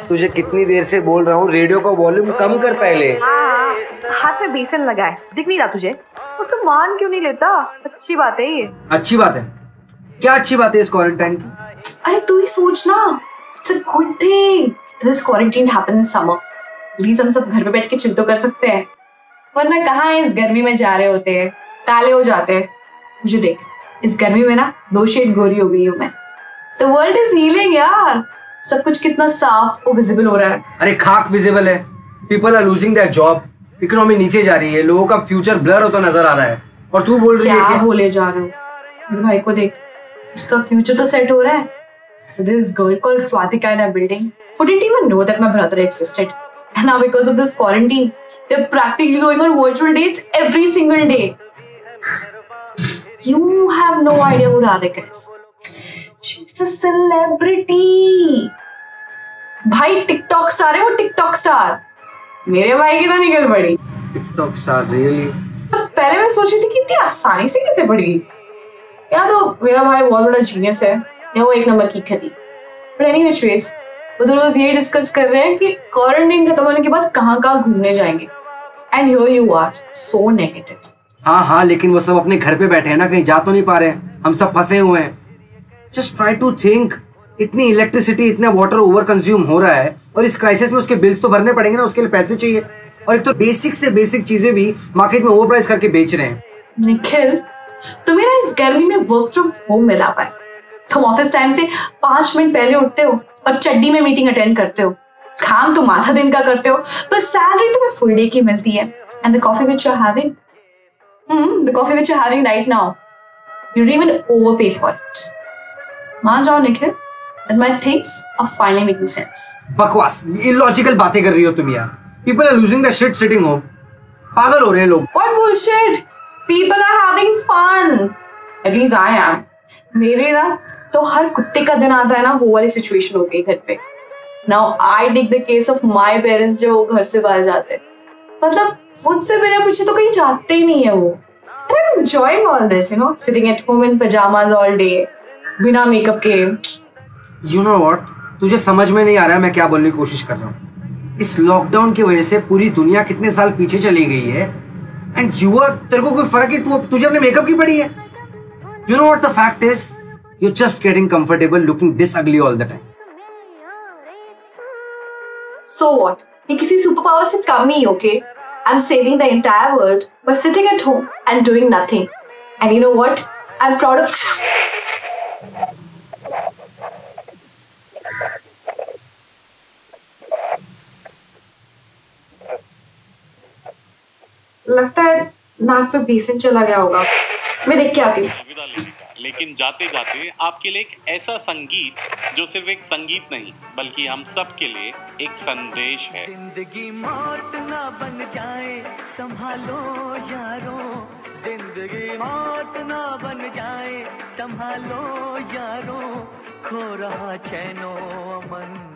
तुझे कितनी देर से बोल रहा हूँ रेडियो का वॉल्यूम कम कर पहले। हाँ, हाथ में बेसन लगा है, दिख नहीं रहा तुझे? और तू मान क्यों नहीं लेता? अच्छी बात है ये। अच्छी बात है? क्या अच्छी बात है इस क्वारंटाइन की? अरे तू ही सोच ना, it's a good thing this quarantine happen in summer. Please हम सब घर पे बैठ के चिल तो कर सकते हैं, वरना कहाँ इस गर्मी में जा रहे होते हैं, काले हो जाते हैं। मुझे देख, इस गर्मी में ना 2 शेड गोरी हो गई हूँ मैं। द वर्ल्ड इज हीलिंग यार, सब कुछ कितना साफ और विजिबल हो रहा है। अरे खाक विजिबल है, people are losing their job, economy नीचे जा रही है, लोगों का फ्यूचर ब्लर होता नजर आ रहा है, और तू बोल रही है क्या बोले जा रहे हो? मेरे भाई को देख, उसका फ्यूचर तो सेट हो रहा है। So this girl called Swatika in our building who didn't even know that my brother existed, and now because of this quarantine, they're practically going on virtual dates every single day. You have no idea who Radhika is. She's a celebrity. भाई TikTok star है वो, TikTok star. मेरे भाई की तो निकल पड़ी। TikTok star really? पहले मैं सोची थी कि इतनी आसानी से कैसे पड़ गई। या तो मेरा भाई बहुत बड़ा जीनियस है या वो एक नंबर की खती। बट एनी व्हिच वेज, वो तो रोज ये डिस्कस कर रहे हैं कि क्वारंटाइन खत्म होने के बाद कहाँ घूमने जाएंगे। And here you are so negative. हाँ, लेकिन वो सब अपने घर पे बैठे हैं ना, कहीं जा तो नहीं पा रहे हैं, हम सब फंसे हुए हैं। जस्ट ट्राई टू थिंक, इतनी इलेक्ट्रिसिटी, इतना वाटर ओवर कंज्यूम हो रहा है, और इस क्राइसिस में उसके बिल्स तो भरने पड़ेंगे ना, उसके लिए पैसे चाहिए। और एक तो बेसिक से बेसिक चीजें भी मार्केट में ओवर प्राइस करके बेच रहे हैं। निखिल, तुम्हें ना इस गर्मी में वर्क फ्रॉम होम मिला पाए। तुम ऑफिस टाइम से 5 मिनट पहले उठते हो और चड्डी में मीटिंग अटेंड करते हो। काम तुम आधा दिन का करते हो, पर सैलरी तुम्हें फुल डे की मिलती है। And the coffee which you are having, the coffee which you are having right now, you don't even overpay for it. मान जाओ Nikhil, that my things are finally making sense. बकवास, illogical बातें कर रही हो तुम यार। People are losing their shit sitting home. पागल हो रहे हैं लोग। What bullshit? People are having fun. At least I am. मेरे ना तो हर कुत्ते का दिन आता है ना, वो वाली सिचुएशन हो गई घर पे। Now I take the case of my parents जो घर से बाहर जाते हैं। मतलब मुझसे बिना पूछे तो कहीं जाते ही नहीं है वो। And I'm enjoying all this, you know, sitting at home in pajamas all day, बिना मेकअप के। You know what? तुझे समझ में नहीं आ रहा है मैं क्या बोलने की कोशिश कर रहा हूँ। इस लॉकडाउन की वजह से पूरी दुनिया कितने साल पीछे चली गई है, एंड तेरे को कोई फर्क ही, तुझे अपने मेकअप की पड़ी है। You know what the fact is? You're just getting comfortable looking this ugly all the time. So what? ये किसी सुपर पावर से कम ही, okay? I'm saving the entire world by sitting at home and doing nothing. And you know what? I'm proud of. लगता है नाक पे बेसन चला गया होगा। मैं देख के आती हूँ। लेकिन जाते जाते आपके लिए एक ऐसा संगीत जो सिर्फ एक संगीत नहीं बल्कि हम सब के लिए एक संदेश है। जिंदगी मौत ना बन जाए संभालो यारो, जिंदगी मौत ना बन जाए संभालो यारो, खो रहा चैनो अमन।